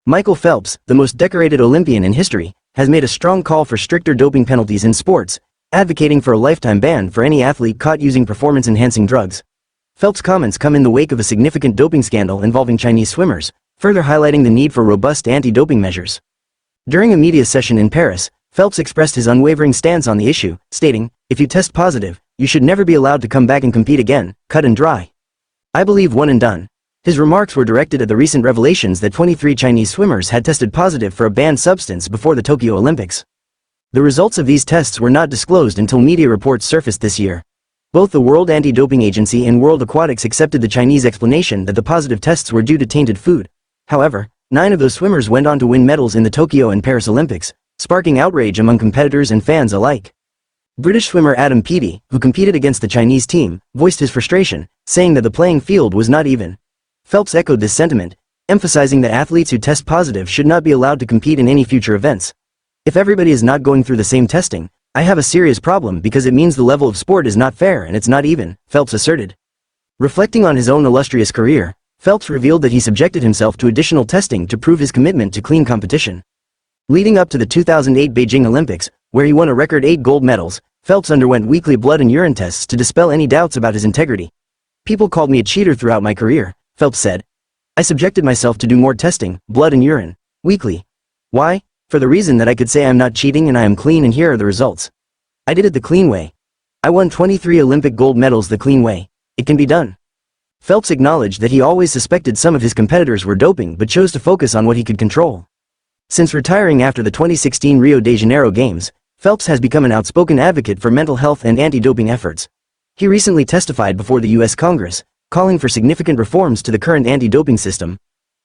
Michael Phelps, the most decorated Olympian in history, has made a strong call for stricter doping penalties in sports, advocating for a lifetime ban for any athlete caught using performance-enhancing drugs. Phelps' comments come in the wake of a significant doping scandal involving Chinese swimmers, further highlighting the need for robust anti-doping measures. During a media session in Paris, Phelps expressed his unwavering stance on the issue, stating, "If you test positive, you should never be allowed to come back and compete again, cut and dry. I believe one and done." His remarks were directed at the recent revelations that 23 Chinese swimmers had tested positive for a banned substance before the Tokyo Olympics. The results of these tests were not disclosed until media reports surfaced this year. Both the World Anti-Doping Agency and World Aquatics accepted the Chinese explanation that the positive tests were due to tainted food. However, 9 of those swimmers went on to win medals in the Tokyo and Paris Olympics, sparking outrage among competitors and fans alike. British swimmer Adam Peaty, who competed against the Chinese team, voiced his frustration, saying that the playing field was not even. Phelps echoed this sentiment, emphasizing that athletes who test positive should not be allowed to compete in any future events. "If everybody is not going through the same testing, I have a serious problem because it means the level of sport is not fair and it's not even," Phelps asserted. Reflecting on his own illustrious career, Phelps revealed that he subjected himself to additional testing to prove his commitment to clean competition. Leading up to the 2008 Beijing Olympics, where he won a record 8 gold medals, Phelps underwent weekly blood and urine tests to dispel any doubts about his integrity. "People called me a cheater throughout my career," Phelps said. "I subjected myself to do more testing, blood and urine, weekly. Why? For the reason that I could say I'm not cheating and I am clean and here are the results. I did it the clean way. I won 23 Olympic gold medals the clean way. It can be done." Phelps acknowledged that he always suspected some of his competitors were doping but chose to focus on what he could control. Since retiring after the 2016 Rio de Janeiro Games, Phelps has become an outspoken advocate for mental health and anti-doping efforts. He recently testified before the U.S. Congress, calling for significant reforms to the current anti-doping system.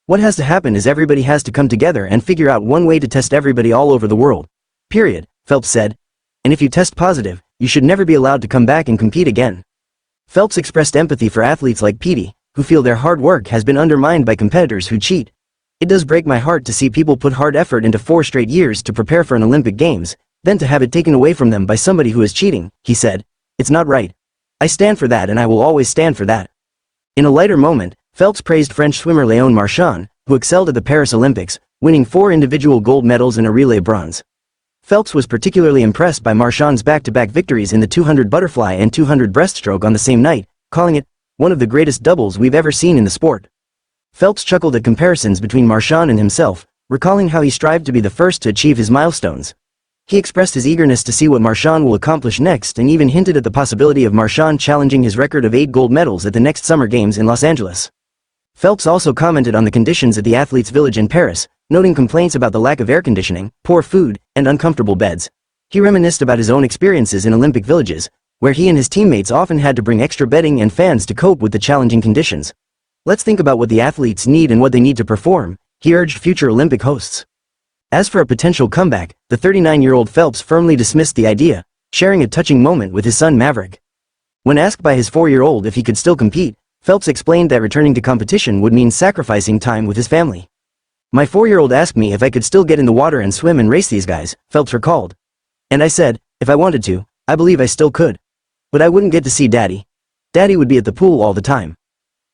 "What has to happen is everybody has to come together and figure out one way to test everybody all over the world. Period," Phelps said. "And if you test positive, you should never be allowed to come back and compete again." Phelps expressed empathy for athletes like Peaty, who feel their hard work has been undermined by competitors who cheat. "It does break my heart to see people put hard effort into 4 straight years to prepare for an Olympic Games, then to have it taken away from them by somebody who is cheating," he said. "It's not right. I stand for that and I will always stand for that." In a lighter moment, Phelps praised French swimmer Léon Marchand, who excelled at the Paris Olympics, winning 4 individual gold medals and a relay bronze. Phelps was particularly impressed by Marchand's back-to-back victories in the 200 butterfly and 200 breaststroke on the same night, calling it one of the greatest doubles we've ever seen in the sport. Phelps chuckled at comparisons between Marchand and himself, recalling how he strived to be the first to achieve his milestones. He expressed his eagerness to see what Marchand will accomplish next and even hinted at the possibility of Marchand challenging his record of 8 gold medals at the next Summer Games in Los Angeles. Phelps also commented on the conditions at the athletes' village in Paris, noting complaints about the lack of air conditioning, poor food, and uncomfortable beds. He reminisced about his own experiences in Olympic villages, where he and his teammates often had to bring extra bedding and fans to cope with the challenging conditions. "Let's think about what the athletes need and what they need to perform," he urged future Olympic hosts. As for a potential comeback, the 39-year-old Phelps firmly dismissed the idea, sharing a touching moment with his son Maverick. When asked by his 4-year-old if he could still compete, Phelps explained that returning to competition would mean sacrificing time with his family. "My 4-year-old asked me if I could still get in the water and swim and race these guys," Phelps recalled. "And I said, if I wanted to, I believe I still could. But I wouldn't get to see Daddy. Daddy would be at the pool all the time.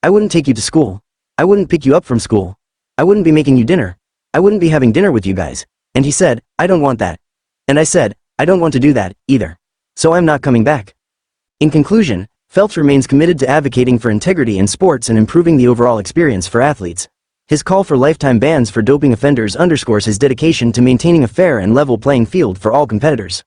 I wouldn't take you to school. I wouldn't pick you up from school. I wouldn't be making you dinner. I wouldn't be having dinner with you guys." And he said, "I don't want that." And I said, "I don't want to do that, either. So I'm not coming back." In conclusion, Phelps remains committed to advocating for integrity in sports and improving the overall experience for athletes. His call for lifetime bans for doping offenders underscores his dedication to maintaining a fair and level playing field for all competitors.